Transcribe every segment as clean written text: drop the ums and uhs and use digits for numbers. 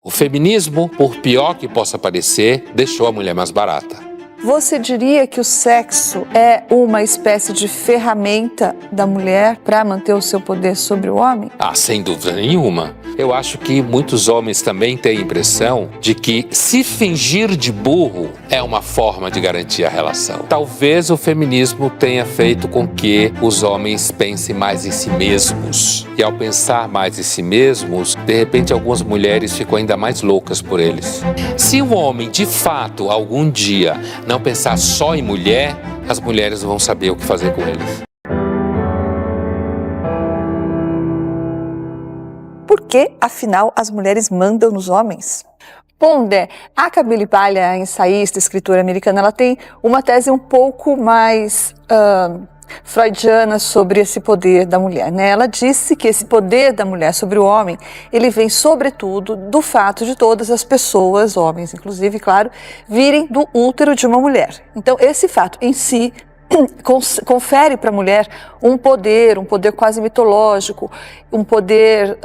O feminismo, por pior que possa parecer, deixou a mulher mais barata. Você diria que o sexo é uma espécie de ferramenta da mulher para manter o seu poder sobre o homem? Sem dúvida nenhuma. Eu acho que muitos homens também têm a impressão de que se fingir de burro é uma forma de garantir a relação. Talvez o feminismo tenha feito com que os homens pensem mais em si mesmos. E ao pensar mais em si mesmos, de repente algumas mulheres ficam ainda mais loucas por eles. Se um homem, de fato, algum dia não pensar só em mulher, as mulheres vão saber o que fazer com eles. Por que, afinal, as mulheres mandam nos homens? Pondé, a Camille Paglia, ensaísta, escritora americana, ela tem uma tese um pouco mais freudiana sobre esse poder da mulher, né? Ela disse que esse poder da mulher sobre o homem, ele vem sobretudo do fato de todas as pessoas, homens inclusive, claro, virem do útero de uma mulher. Então, esse fato em si confere para a mulher um poder quase mitológico, um poder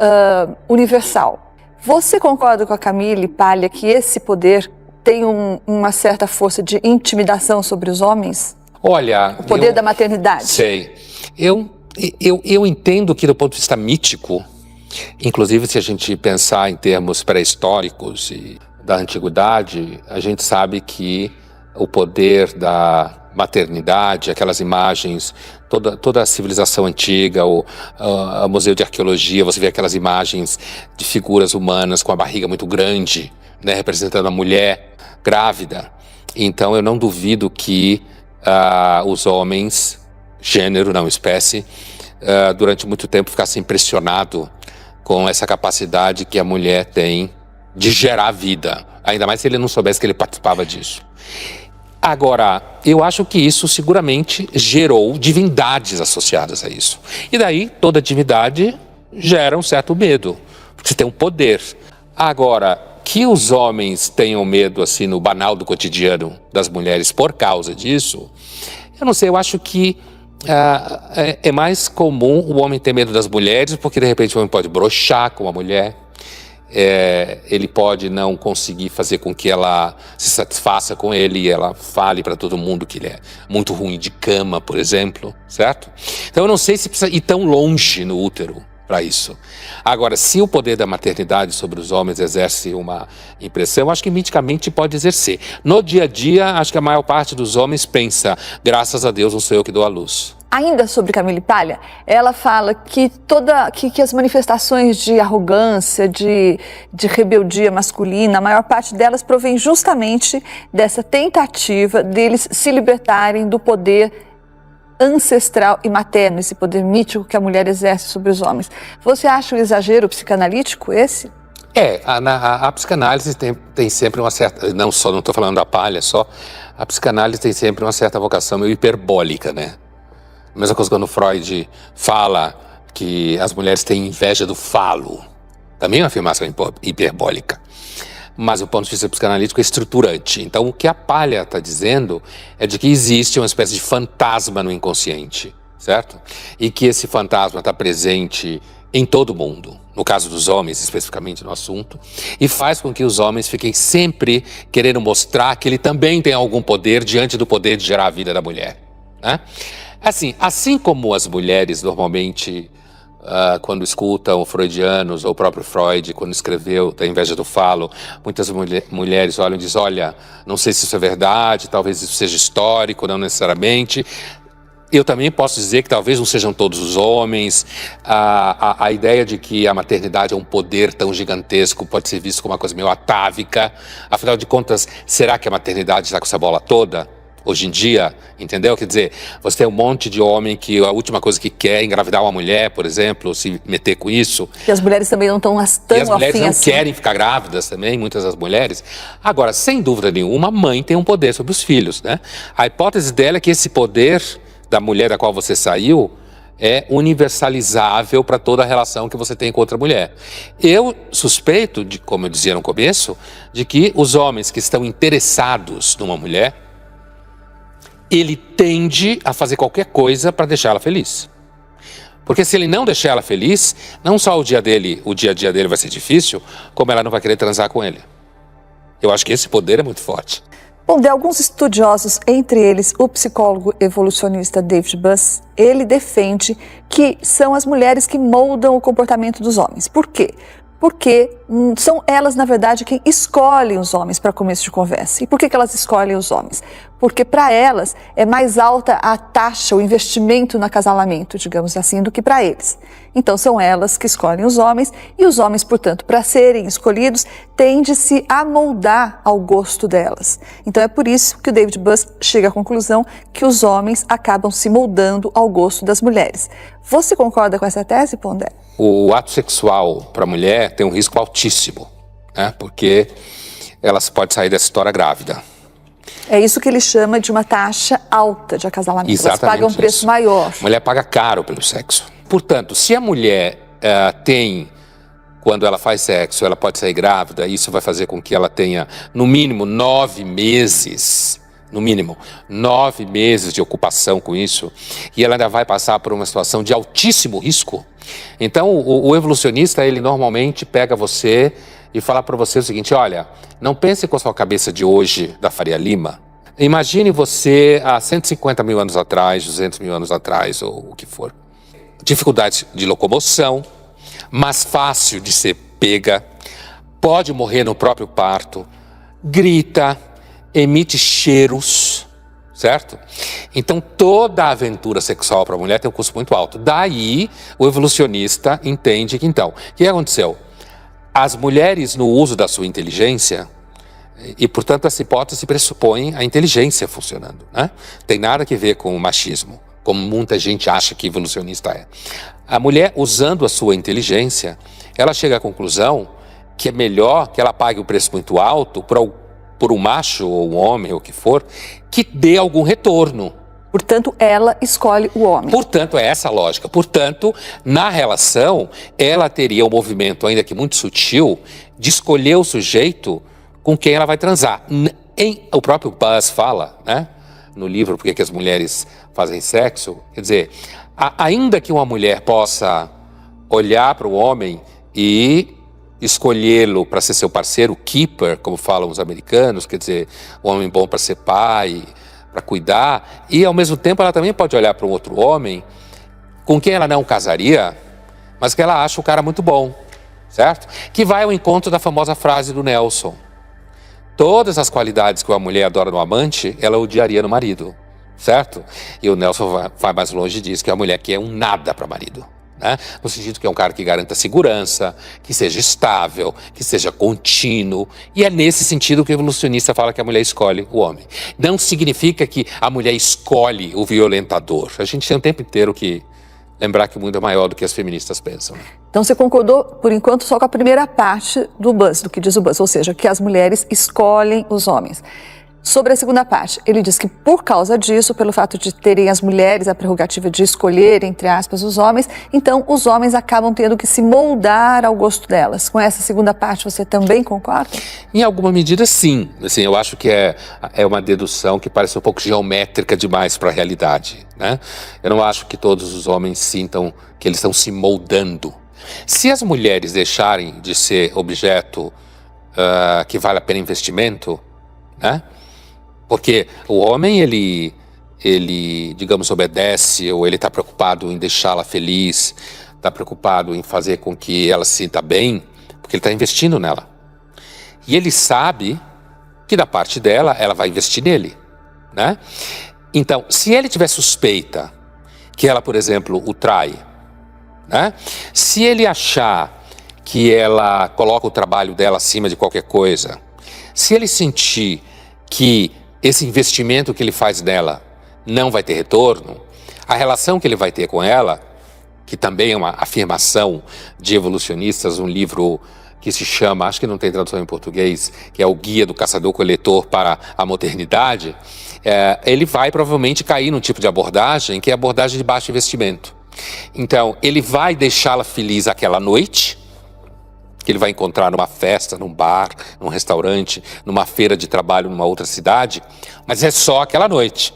universal. Você concorda com a Camille Paglia que esse poder tem uma certa força de intimidação sobre os homens? Olha, o poder da maternidade. Sei. Eu entendo que do ponto de vista mítico, inclusive se a gente pensar em termos pré-históricos e da antiguidade, a gente sabe que o poder da maternidade, aquelas imagens, toda a civilização antiga, o Museu de Arqueologia, você vê aquelas imagens de figuras humanas com a barriga muito grande, né, representando a mulher grávida. Então eu não duvido que os homens, gênero, não espécie, durante muito tempo ficassem impressionados com essa capacidade que a mulher tem de gerar vida, ainda mais se ele não soubesse que ele participava disso. Agora, eu acho que isso seguramente gerou divindades associadas a isso. E daí, toda divindade gera um certo medo, porque você tem um poder. Agora, que os homens tenham medo, assim, no banal do cotidiano das mulheres por causa disso, eu não sei, eu acho que é mais comum o homem ter medo das mulheres, porque de repente o homem pode broxar com a mulher, ele pode não conseguir fazer com que ela se satisfaça com ele e ela fale para todo mundo que ele é muito ruim de cama, por exemplo, certo? Então eu não sei se precisa ir tão longe no útero para isso. Agora, se o poder da maternidade sobre os homens exerce uma impressão, acho que miticamente pode exercer. No dia a dia, acho que a maior parte dos homens pensa, graças a Deus não sou eu que dou a luz. Ainda sobre Camille Paglia, ela fala que as manifestações de arrogância, de rebeldia masculina, a maior parte delas provém justamente dessa tentativa deles se libertarem do poder ancestral e materno, esse poder mítico que a mulher exerce sobre os homens. Você acha um exagero psicanalítico esse? A psicanálise tem sempre uma certa, não estou falando da Paglia só, a psicanálise tem sempre uma certa vocação meio hiperbólica, né? A mesma coisa quando Freud fala que as mulheres têm inveja do falo, também é uma afirmação hiperbólica. Mas o ponto de vista psicanalítico é estruturante. Então, o que a Paglia está dizendo é de que existe uma espécie de fantasma no inconsciente, certo? E que esse fantasma está presente em todo mundo, no caso dos homens, especificamente no assunto, e faz com que os homens fiquem sempre querendo mostrar que ele também tem algum poder diante do poder de gerar a vida da mulher, né? Assim como as mulheres normalmente, quando escutam freudianos, ou o próprio Freud, quando escreveu da inveja do falo, muitas mulheres olham e dizem, olha, não sei se isso é verdade, talvez isso seja histórico, não necessariamente. Eu também posso dizer que talvez não sejam todos os homens. A ideia de que a maternidade é um poder tão gigantesco pode ser visto como uma coisa meio atávica. Afinal de contas, será que a maternidade está com essa bola toda? Hoje em dia, entendeu? Quer dizer, você tem um monte de homem que a última coisa que quer é engravidar uma mulher, por exemplo, se meter com isso. E as mulheres também não estão tão E as mulheres não assim. querem ficar grávidas também, muitas das mulheres. Agora, sem dúvida nenhuma, a mãe tem um poder sobre os filhos, né? A hipótese dela é que esse poder da mulher da qual você saiu é universalizável para toda a relação que você tem com outra mulher. Eu suspeito, como eu dizia no começo, de que os homens que estão interessados numa mulher, ele tende a fazer qualquer coisa para deixá-la feliz. Porque se ele não deixar ela feliz, não só o dia a dia dele vai ser difícil, como ela não vai querer transar com ele. Eu acho que esse poder é muito forte. Bom, de alguns estudiosos, entre eles o psicólogo evolucionista David Buss, ele defende que são as mulheres que moldam o comportamento dos homens. Por quê? Porque são elas, na verdade, quem escolhem os homens para começo de conversa. E por que elas escolhem os homens? Porque para elas é mais alta a taxa, o investimento no acasalamento, digamos assim, do que para eles. Então são elas que escolhem os homens e os homens, portanto, para serem escolhidos, tende-se a moldar ao gosto delas. Então é por isso que o David Buss chega à conclusão que os homens acabam se moldando ao gosto das mulheres. Você concorda com essa tese, Pondé? O ato sexual para a mulher tem um risco altíssimo, né? Porque ela pode sair dessa história grávida. É isso que ele chama de uma taxa alta de acasalamento. Exatamente. Elas pagam um preço maior. A mulher paga caro pelo sexo. Portanto, se a mulher quando ela faz sexo, ela pode sair grávida, isso vai fazer com que ela tenha, no mínimo, 9 meses, de ocupação com isso, e ela ainda vai passar por uma situação de altíssimo risco. Então, o evolucionista, ele normalmente pega você e fala para você o seguinte: olha, não pense com a sua cabeça de hoje, da Faria Lima. Imagine você há 150 mil anos atrás, 200 mil anos atrás, ou o que for. Dificuldade de locomoção, mais fácil de ser pega, pode morrer no próprio parto, grita, emite cheiros, certo? Então toda a aventura sexual para a mulher tem um custo muito alto. Daí o evolucionista entende que então, o que aconteceu? As mulheres, no uso da sua inteligência, e portanto essa hipótese pressupõe a inteligência funcionando, né? Tem nada a ver com o machismo, como muita gente acha que evolucionista é. A mulher, usando a sua inteligência, ela chega à conclusão que é melhor que ela pague um preço muito alto por um macho ou um homem ou o que for, que dê algum retorno. Portanto, ela escolhe o homem. Portanto, é essa a lógica. Portanto, na relação, ela teria um movimento, ainda que muito sutil, de escolher o sujeito com quem ela vai transar. O próprio Buss fala, né, no livro Por que as Mulheres Fazem Sexo, quer dizer, ainda que uma mulher possa olhar para o homem e escolhê-lo para ser seu parceiro, keeper, como falam os americanos, quer dizer, um homem bom para ser pai, para cuidar, e ao mesmo tempo ela também pode olhar para um outro homem com quem ela não casaria, mas que ela acha o cara muito bom, certo? Que vai ao encontro da famosa frase do Nelson: todas as qualidades que uma mulher adora no amante, ela odiaria no marido, certo? E o Nelson vai mais longe e diz que a mulher quer um nada para marido, né? No sentido que é um cara que garanta segurança, que seja estável, que seja contínuo. E é nesse sentido que o evolucionista fala que a mulher escolhe o homem. Não significa que a mulher escolhe o violentador. A gente tem o tempo inteiro que lembrar que o mundo é maior do que as feministas pensam, né? Então você concordou, por enquanto, só com a primeira parte do Buss, do que diz o Buss, ou seja, que as mulheres escolhem os homens. Sobre a segunda parte, ele diz que por causa disso, pelo fato de terem as mulheres a prerrogativa de escolher, entre aspas, os homens, então os homens acabam tendo que se moldar ao gosto delas. Com essa segunda parte, você também concorda? Em alguma medida, sim. Assim, eu acho que é uma dedução que parece um pouco geométrica demais para a realidade, né? Eu não acho que todos os homens sintam que eles estão se moldando. Se as mulheres deixarem de ser objeto que vale a pena investimento, né? Porque o homem, ele, digamos, obedece, ou ele está preocupado em deixá-la feliz, está preocupado em fazer com que ela se sinta bem, porque ele está investindo nela. E ele sabe que da parte dela, ela vai investir nele, né? Então, se ele tiver suspeita que ela, por exemplo, o trai, né? Se ele achar que ela coloca o trabalho dela acima de qualquer coisa, se ele sentir que esse investimento que ele faz nela não vai ter retorno, a relação que ele vai ter com ela, que também é uma afirmação de evolucionistas, um livro que se chama, acho que não tem tradução em português, que é o Guia do Caçador-Coletor para a Modernidade, ele vai provavelmente cair num tipo de abordagem que é a abordagem de baixo investimento. Então, ele vai deixá-la feliz aquela noite, que ele vai encontrar numa festa, num bar, num restaurante, numa feira de trabalho numa outra cidade, mas é só aquela noite.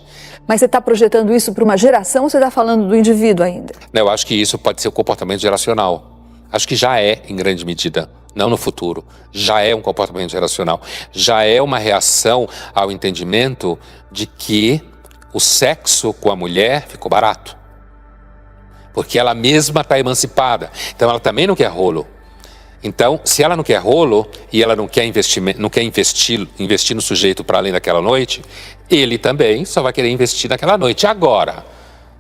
Mas você está projetando isso para uma geração ou você está falando do indivíduo ainda? Eu acho que isso pode ser um comportamento geracional. Acho que já é, em grande medida, não no futuro, já é um comportamento geracional. Já é uma reação ao entendimento de que o sexo com a mulher ficou barato. Porque ela mesma está emancipada. Então ela também não quer rolo. Então, se ela não quer rolo e ela não quer investir no sujeito para além daquela noite, ele também só vai querer investir naquela noite. Agora,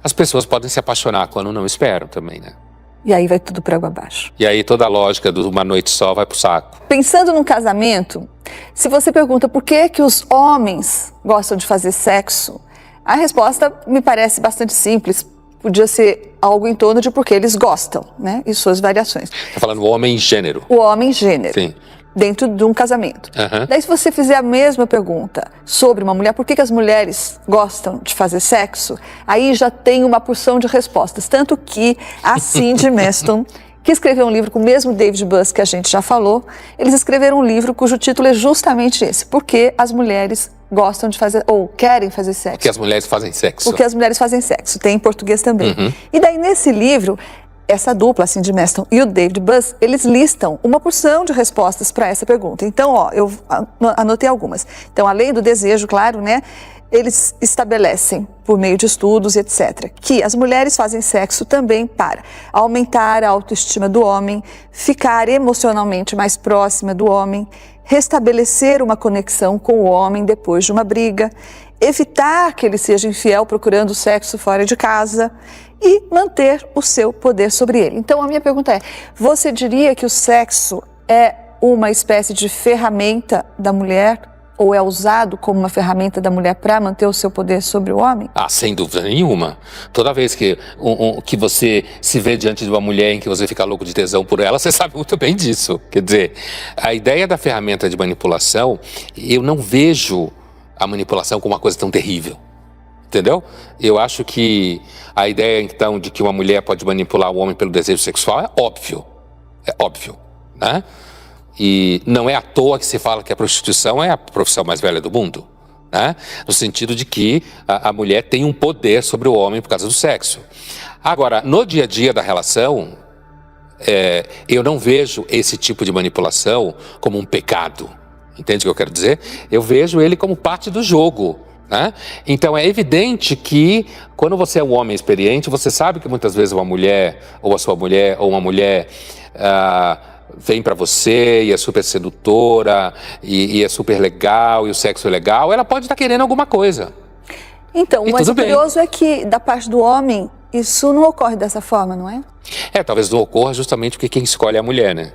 as pessoas podem se apaixonar quando não esperam também, né? E aí vai tudo por água abaixo. E aí toda a lógica de uma noite só vai pro saco. Pensando num casamento, se você pergunta por que os homens gostam de fazer sexo, a resposta me parece bastante simples. Podia ser algo em torno de porque eles gostam, né? E suas variações. Tá falando o homem gênero. O homem gênero. Sim. Dentro de um casamento. Daí, se você fizer a mesma pergunta sobre uma mulher, por que as mulheres gostam de fazer sexo, aí já tem uma porção de respostas. Tanto que a Cindy Meston, que escreveu um livro com o mesmo David Buss que a gente já falou, eles escreveram um livro cujo título é justamente esse: Por que as mulheres gostam de fazer, ou querem fazer sexo. Porque as mulheres fazem sexo. Porque as mulheres fazem sexo, tem em português também. E daí nesse livro, essa dupla, a Cindy Meston e o David Buss, eles listam uma porção de respostas para essa pergunta. Então, ó, eu anotei algumas. Então, além do desejo, claro, né, eles estabelecem, por meio de estudos e etc., que as mulheres fazem sexo também para aumentar a autoestima do homem, ficar emocionalmente mais próxima do homem, restabelecer uma conexão com o homem depois de uma briga, evitar que ele seja infiel procurando sexo fora de casa e manter o seu poder sobre ele. Então, a minha pergunta é, você diria que o sexo é uma espécie de ferramenta da mulher ou é usado como uma ferramenta da mulher para manter o seu poder sobre o homem? Ah, sem dúvida nenhuma. Toda vez que você se vê diante de uma mulher em que você fica louco de tesão por ela, você sabe muito bem disso. Quer dizer, a ideia da ferramenta de manipulação, eu não vejo a manipulação como uma coisa tão terrível. Entendeu? Eu acho que a ideia, então, de que uma mulher pode manipular o homem pelo desejo sexual é óbvio. É óbvio, né? E não é à toa que se fala que a prostituição é a profissão mais velha do mundo, né? No sentido de que a mulher tem um poder sobre o homem por causa do sexo. Agora, no dia a dia da relação, eu não vejo esse tipo de manipulação como um pecado. Entende o que eu quero dizer? Eu vejo ele como parte do jogo, né? Então é evidente que quando você é um homem experiente, você sabe que muitas vezes uma mulher, ou a sua mulher, ou uma mulher vem pra você e é super sedutora, e é super legal, e o sexo é legal, ela pode estar querendo alguma coisa. Então, mas o curioso é que da parte do homem, isso não ocorre dessa forma, não é? Talvez não ocorra justamente porque quem escolhe é a mulher, né?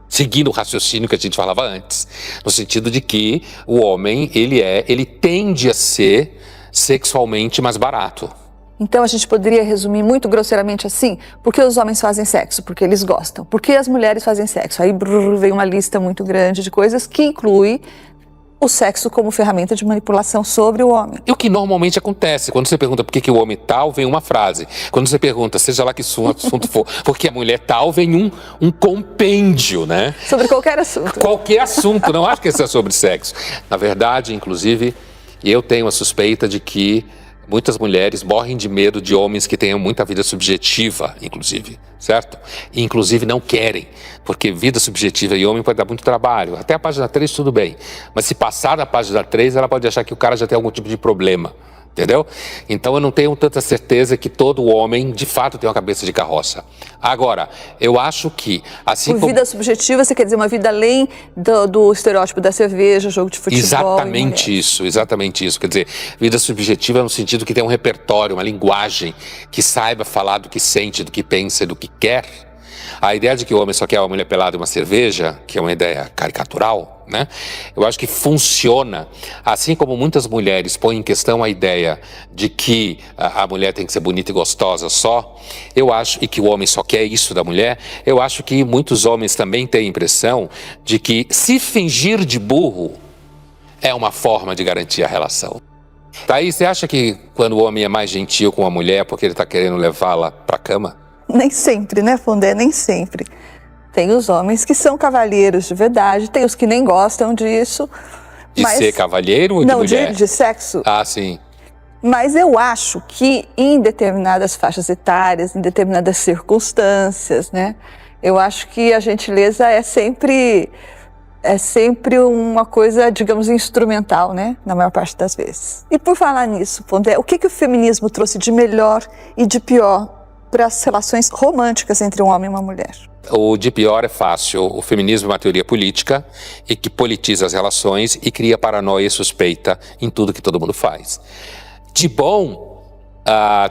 Seguindo o raciocínio que a gente falava antes, no sentido de que o homem, ele tende a ser sexualmente mais barato. Então a gente poderia resumir muito grosseiramente assim: por que os homens fazem sexo? Porque eles gostam. Por que as mulheres fazem sexo? Aí vem uma lista muito grande de coisas que inclui o sexo como ferramenta de manipulação sobre o homem. E o que normalmente acontece, quando você pergunta por que o homem tal, vem uma frase. Quando você pergunta, seja lá que assunto for, porque a mulher tal, vem um compêndio, né? Sobre qualquer assunto. Qualquer assunto, não acho que isso é sobre sexo. Na verdade, inclusive, eu tenho a suspeita de que muitas mulheres morrem de medo de homens que tenham muita vida subjetiva, inclusive, certo? E, inclusive, não querem, porque vida subjetiva e homem pode dar muito trabalho. Até a página 3 tudo bem, mas se passar da página 3, ela pode achar que o cara já tem algum tipo de problema, entendeu? Então eu não tenho tanta certeza que todo homem, de fato, tem uma cabeça de carroça. Agora, eu acho que, assim como... vida subjetiva, você quer dizer uma vida além do estereótipo da cerveja, jogo de futebol... Exatamente isso. Quer dizer, vida subjetiva no sentido que tem um repertório, uma linguagem que saiba falar do que sente, do que pensa e do que quer. A ideia de que o homem só quer uma mulher pelada e uma cerveja, que é uma ideia caricatural, né? Eu acho que funciona, assim como muitas mulheres põem em questão a ideia de que a mulher tem que ser bonita e gostosa só, eu acho, e que o homem só quer isso da mulher, eu acho que muitos homens também têm a impressão de que se fingir de burro é uma forma de garantir a relação. Daí, você acha que quando o homem é mais gentil com a mulher porque ele está querendo levá-la para a cama? Nem sempre, né, Pondé? Nem sempre. Tem os homens que são cavalheiros de verdade, tem os que nem gostam disso. De ser cavalheiro ou de mulher? Não, de sexo. Ah, sim. Mas eu acho que em determinadas faixas etárias, em determinadas circunstâncias, né? Eu acho que a gentileza é sempre uma coisa, digamos, instrumental, né? Na maior parte das vezes. E por falar nisso, Pondé, o que o feminismo trouxe de melhor e de pior para as relações românticas entre um homem e uma mulher? O de pior é fácil. O feminismo é uma teoria política e que politiza as relações e cria paranoia e suspeita em tudo que todo mundo faz. De bom,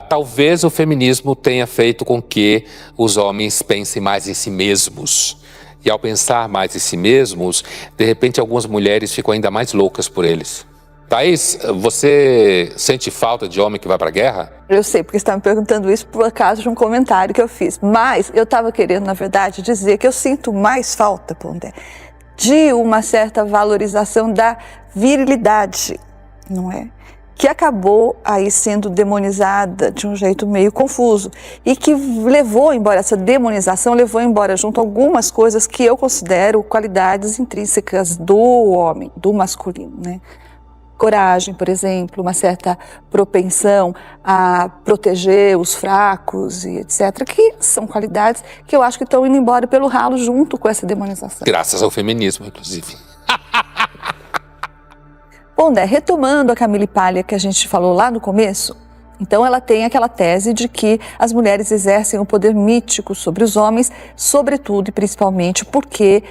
talvez o feminismo tenha feito com que os homens pensem mais em si mesmos. E ao pensar mais em si mesmos, de repente algumas mulheres ficam ainda mais loucas por eles. Thaís, você sente falta de homem que vai para a guerra? Eu sei, porque você está me perguntando isso por causa de um comentário que eu fiz. Mas eu estava querendo, na verdade, dizer que eu sinto mais falta, Pondé, de uma certa valorização da virilidade, não é? Que acabou aí sendo demonizada de um jeito meio confuso e que levou embora, essa demonização levou embora junto algumas coisas que eu considero qualidades intrínsecas do homem, do masculino, né? Coragem, por exemplo, uma certa propensão a proteger os fracos e etc., que são qualidades que eu acho que estão indo embora pelo ralo junto com essa demonização. Graças ao feminismo, inclusive. Bom, né, retomando a Camille Paglia que a gente falou lá no começo, então ela tem aquela tese de que as mulheres exercem um poder mítico sobre os homens, sobretudo e principalmente porque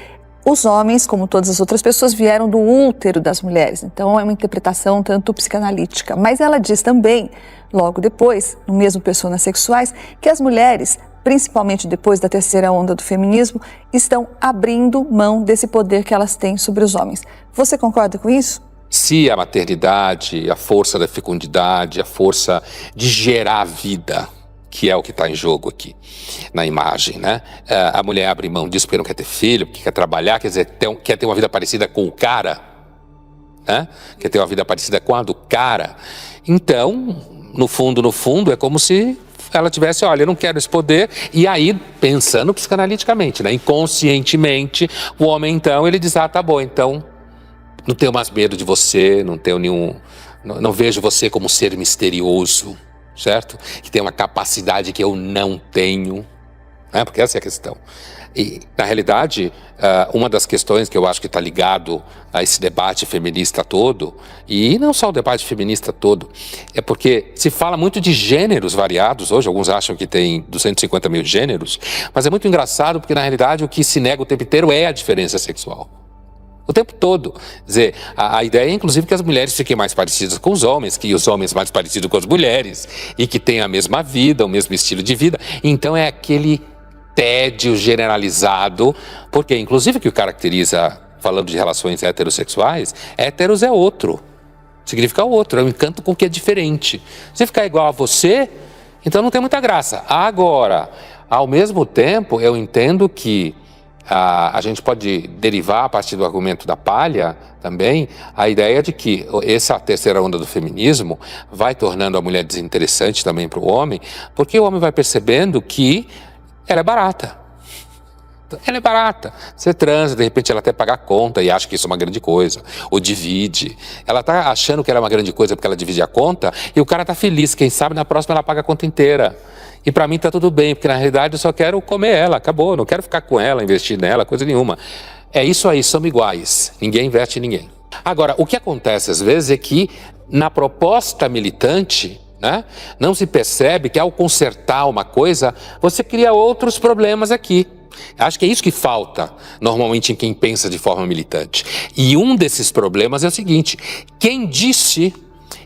os homens, como todas as outras pessoas, vieram do útero das mulheres. Então é uma interpretação tanto psicanalítica. Mas ela diz também, logo depois, no mesmo Personas Sexuais, que as mulheres, principalmente depois da terceira onda do feminismo, estão abrindo mão desse poder que elas têm sobre os homens. Você concorda com isso? Se a maternidade, a força da fecundidade, a força de gerar vida, que é o que está em jogo aqui na imagem, né? A mulher abre mão disso porque não quer ter filho, porque quer trabalhar, quer dizer, quer ter uma vida parecida com o cara, né? Quer ter uma vida parecida com a do cara. Então, no fundo, é como se ela tivesse, olha, eu não quero esse poder, e aí, pensando psicanaliticamente, né? Inconscientemente, o homem, então, ele diz, tá bom, então, não tenho mais medo de você, não vejo você como um ser misterioso, certo? Que tem uma capacidade que eu não tenho, né? Porque essa é a questão. E, na realidade, uma das questões que eu acho que está ligado a esse debate feminista todo, e não só o debate feminista todo, é porque se fala muito de gêneros variados, hoje alguns acham que tem 250 mil gêneros, mas é muito engraçado porque, na realidade, o que se nega o tempo inteiro é a diferença sexual. O tempo todo. Quer dizer, a ideia é, inclusive, que as mulheres fiquem mais parecidas com os homens, que os homens mais parecidos com as mulheres, e que tenham a mesma vida, o mesmo estilo de vida. Então é aquele tédio generalizado, porque, inclusive, que o caracteriza, falando de relações heterossexuais, héteros é outro. Significa outro, é um encanto com o que é diferente. Se ficar igual a você, então não tem muita graça. Agora, ao mesmo tempo, eu entendo que a gente pode derivar a partir do argumento da Paglia também a ideia de que essa terceira onda do feminismo vai tornando a mulher desinteressante também para o homem, porque o homem vai percebendo que ela é barata. Ela é barata. Você transa, de repente ela até paga a conta e acha que isso é uma grande coisa. Ou divide. Ela está achando que ela é uma grande coisa porque ela divide a conta e o cara está feliz. Quem sabe na próxima ela paga a conta inteira. E para mim tá tudo bem, porque na realidade eu só quero comer ela, acabou. Não quero ficar com ela, investir nela, coisa nenhuma. É isso aí, somos iguais. Ninguém investe em ninguém. Agora, o que acontece às vezes é que na proposta militante, né, não se percebe que ao consertar uma coisa, você cria outros problemas aqui. Acho que é isso que falta normalmente em quem pensa de forma militante. E um desses problemas é o seguinte: quem disse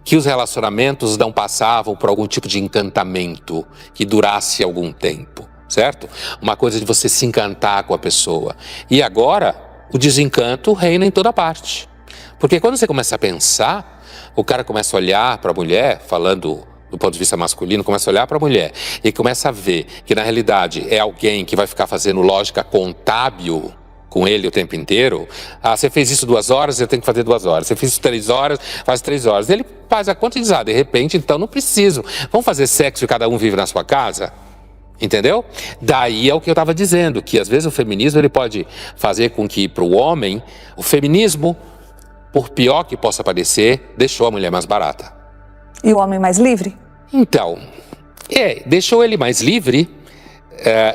que os relacionamentos não passavam por algum tipo de encantamento que durasse algum tempo, certo? Uma coisa de você se encantar com a pessoa. E agora, o desencanto reina em toda parte. Porque quando você começa a pensar, o cara começa a olhar para a mulher, falando do ponto de vista masculino, começa a olhar para a mulher e começa a ver que, na realidade, é alguém que vai ficar fazendo lógica contábil com ele o tempo inteiro. Você fez isso 2 horas, eu tenho que fazer 2 horas. Você fez isso 3 horas, faz 3 horas. Ele faz a conta e diz, de repente, então não preciso. Vamos fazer sexo e cada um vive na sua casa? Entendeu? Daí é o que eu estava dizendo, que às vezes o feminismo ele pode fazer com que, para o homem, o feminismo, por pior que possa parecer, deixou a mulher mais barata. E o homem mais livre? Então, deixou ele mais livre,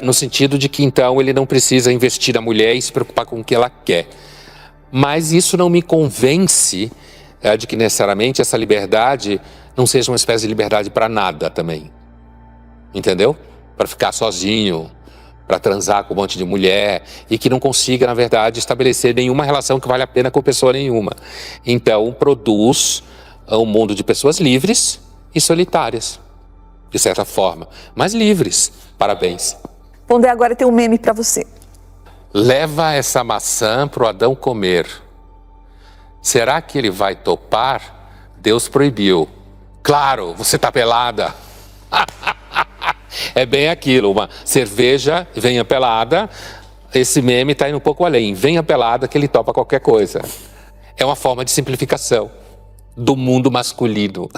no sentido de que então ele não precisa investir na mulher e se preocupar com o que ela quer. Mas isso não me convence de que necessariamente essa liberdade não seja uma espécie de liberdade para nada também. Entendeu? Para ficar sozinho, para transar com um monte de mulher e que não consiga, na verdade, estabelecer nenhuma relação que vale a pena com pessoa nenhuma. Então, produz um mundo de pessoas livres e solitárias, de certa forma, mas livres. Parabéns. Pondé, agora tem um meme para você. Leva essa maçã pro Adão comer. Será que ele vai topar? Deus proibiu. Claro, você tá pelada. É bem aquilo, uma cerveja, venha pelada. Esse meme tá indo um pouco além. Venha pelada que ele topa qualquer coisa. É uma forma de simplificação do mundo masculino.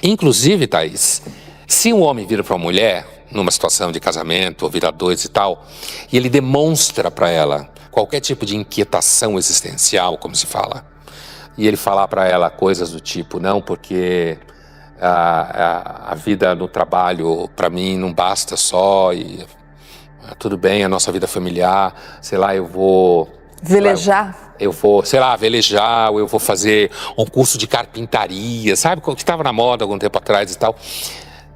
Inclusive, Thaís, se um homem vira para uma mulher, numa situação de casamento, ou vira dois e tal, e ele demonstra para ela qualquer tipo de inquietação existencial, como se fala, e ele falar para ela coisas do tipo, não, porque a vida no trabalho, para mim, não basta só, e tudo bem, a nossa vida familiar, sei lá, eu vou... Velejar? Eu vou, sei lá, velejar, ou eu vou fazer um curso de carpintaria, sabe? Que estava na moda algum tempo atrás e tal.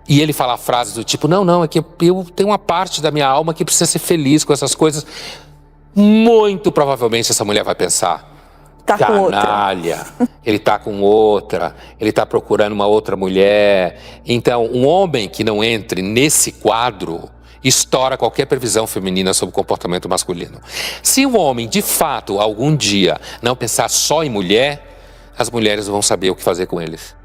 E ele fala frases do tipo, não, é que eu tenho uma parte da minha alma que precisa ser feliz com essas coisas. Muito provavelmente essa mulher vai pensar, tá com outra. Canalha, ele tá com outra, ele tá procurando uma outra mulher. Então, um homem que não entre nesse quadro estoura qualquer previsão feminina sobre o comportamento masculino. Se o homem, de fato, algum dia não pensar só em mulher, as mulheres vão saber o que fazer com eles.